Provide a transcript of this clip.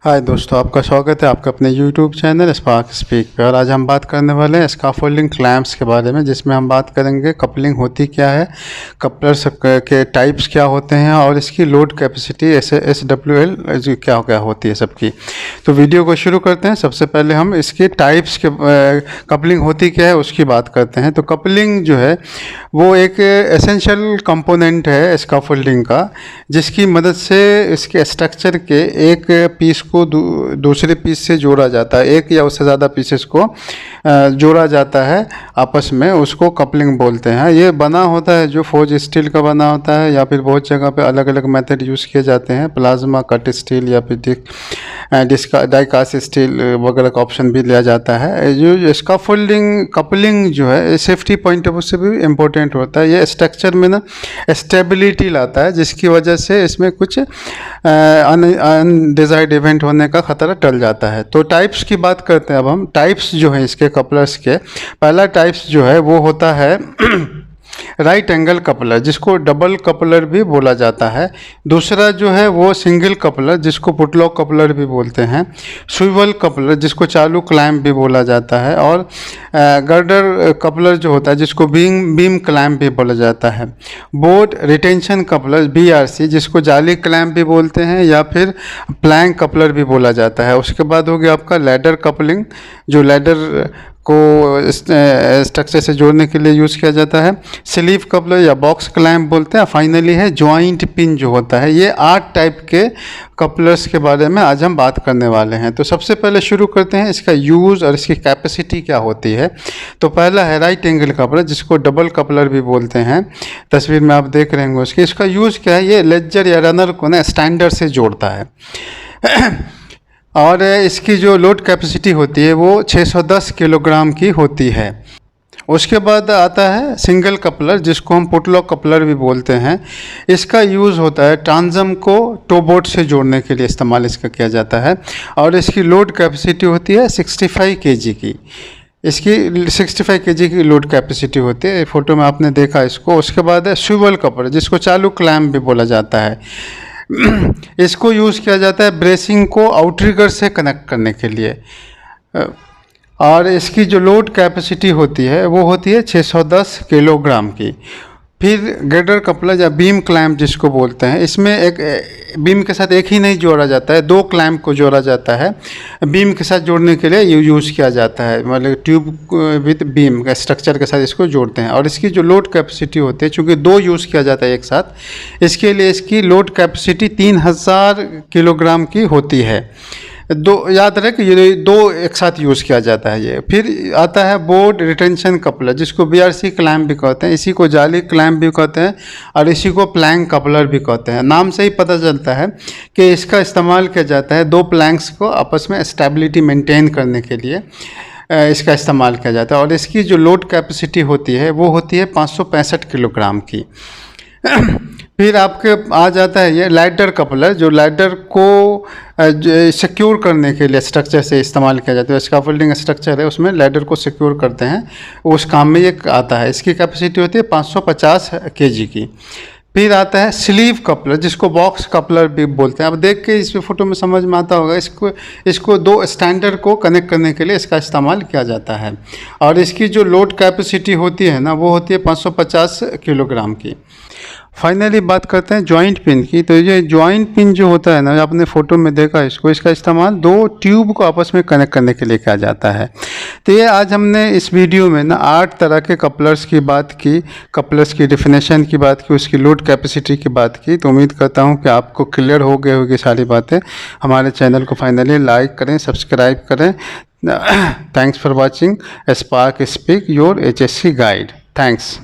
हाय दोस्तों, आपका स्वागत है आपका अपने यूट्यूब चैनल स्पार्क स्पीक पे। और आज हम बात करने वाले हैं स्काफोल्डिंग क्लैंप्स के बारे में, जिसमें हम बात करेंगे कपलिंग होती क्या है, कपलर्स के टाइप्स क्या होते हैं और इसकी लोड कैपेसिटी SWL क्या क्या होती है सबकी। तो वीडियो को शुरू करते हैं। सबसे पहले हम इसके टाइप्स के कपलिंग होती क्या है उसकी बात करते हैं। तो कपलिंग जो है वो एक एसेंशियल कंपोनेंट है स्काफोल्डिंग का, जिसकी मदद से इसके स्ट्रक्चर के एक पीस को दूसरे पीस से जोड़ा जाता है। एक या उससे ज़्यादा पीसेस को जोड़ा जाता है आपस में, उसको कपलिंग बोलते हैं। ये बना होता है जो फोर्ज स्टील का बना होता है, या फिर बहुत जगह पे अलग अलग मेथड यूज़ किए जाते हैं, प्लाज्मा कट स्टील या फिर डाइकास्ट स्टील वगैरह का ऑप्शन भी लिया जाता है। जो स्काफोल्डिंग कपलिंग जो है सेफ्टी पॉइंट ऑफ व्यू से भी इम्पोर्टेंट होता है। ये स्ट्रक्चर में ना स्टेबिलिटी लाता है, जिसकी वजह से इसमें कुछ अनडिजायर्ड इवेंट होने का खतरा टल जाता है। तो टाइप्स की बात करते हैं अब हम। टाइप्स जो है इसके कपलर्स के, पहला टाइप्स जो है वो होता है राइट एंगल कपलर, जिसको डबल कपलर भी बोला जाता है। दूसरा जो है वो सिंगल कपलर, जिसको पुटलॉक कपलर भी बोलते हैं। स्विवल कपलर, जिसको चालू क्लैंप भी बोला जाता है। और गर्डर कपलर जो होता है, जिसको बीम क्लैंप भी बोला जाता है। बोट रिटेंशन कपलर BRC, जिसको जाली क्लैंप भी बोलते हैं या फिर प्लैंक कपलर भी बोला जाता है। उसके बाद हो गया आपका लैडर कपलिंग, जो लैडर को स्ट्रक्चर से जोड़ने के लिए यूज़ किया जाता है। स्लीव कपलर या बॉक्स क्लैंप बोलते हैं। फाइनली है जॉइंट पिन जो होता है। ये 8 टाइप के कपलर्स के बारे में आज हम बात करने वाले हैं। तो सबसे पहले शुरू करते हैं इसका यूज़ और इसकी कैपेसिटी क्या होती है। तो पहला है राइट एंगल कपलर, जिसको डबल कपलर भी बोलते हैं। तस्वीर में आप देख रहे होंगे उसकी। इसका यूज़ क्या है, ये लेजर या रनर को ना स्टैंडर्ड से जोड़ता है। और इसकी जो लोड कैपेसिटी होती है वो 610 किलोग्राम की होती है। उसके बाद आता है सिंगल कपलर, जिसको हम पुटलॉक कपलर भी बोलते हैं। इसका यूज़ होता है ट्रांसम को टोबोट से जोड़ने के लिए इस्तेमाल इसका किया जाता है। और इसकी लोड कैपेसिटी होती है 65 kg की। इसकी 65 kg की लोड कैपेसिटी होती है। फोटो में आपने देखा इसको। उसके बाद है स्विवल कपलर, जिसको चालू क्लैंप भी बोला जाता है। इसको यूज़ किया जाता है ब्रेसिंग को आउटरिगर से कनेक्ट करने के लिए। और इसकी जो लोड कैपेसिटी होती है वो होती है 610 किलोग्राम की। फिर गर्डर कपलर या बीम क्लैंप जिसको बोलते हैं, इसमें एक बीम के साथ एक ही नहीं जोड़ा जाता है, 2 क्लैंप को जोड़ा जाता है। बीम के साथ जोड़ने के लिए यूज़ किया जाता है, मतलब ट्यूब विद बीम का स्ट्रक्चर के साथ इसको जोड़ते हैं। और इसकी जो लोड कैपेसिटी होती है, चूँकि 2 यूज़ किया जाता है एक साथ, इसके लिए इसकी लोड कैपेसिटी 3000 किलोग्राम की होती है। दो याद रहे कि ये 2 एक साथ यूज़ किया जाता है ये। फिर आता है बोर्ड रिटेंशन कपलर, जिसको BRC क्लैंप भी कहते हैं। इसी को जाली क्लैंप भी कहते हैं और इसी को प्लैंक कपलर भी कहते हैं। नाम से ही पता चलता है कि इसका इस्तेमाल किया जाता है 2 प्लैंक्स को आपस में स्टेबिलिटी मेंटेन करने के लिए इसका इस्तेमाल किया जाता है। और इसकी जो लोड कैपेसिटी होती है वो होती है 565 किलोग्राम की। फिर आपके आ जाता है ये लैडर कपलर, जो लैडर को सिक्योर करने के लिए स्ट्रक्चर से इस्तेमाल किया जाता है। स्काफोल्डिंग स्ट्रक्चर है, उसमें लैडर को सिक्योर करते हैं, उस काम में ये आता है। इसकी कैपेसिटी होती है 550 kg की। फिर आता है स्लीव कपलर, जिसको बॉक्स कपलर भी बोलते हैं। अब देख के इस फोटो में समझ में आता होगा, इसको 2 स्टैंडर्ड को कनेक्ट करने के लिए इसका इस्तेमाल किया जाता है। और इसकी जो लोड कैपेसिटी होती है ना, वो होती है 550 किलोग्राम की। फाइनली बात करते हैं जॉइंट पिन की। तो ये जॉइंट पिन जो होता है ना, आपने फ़ोटो में देखा इसको, इसका इस्तेमाल 2 ट्यूब को आपस में कनेक्ट करने के लिए किया जाता है। तो ये आज हमने इस वीडियो में ना 8 तरह के कपलर्स की बात की, कपलर्स की डेफिनेशन की बात की, उसकी लोड कैपेसिटी की बात की। तो उम्मीद करता हूँ कि आपको क्लियर हो गई होगी सारी बातें। हमारे चैनल को फाइनली लाइक करें, सब्सक्राइब करें। Thanks for watching spark speak your HSC guide. Thanks.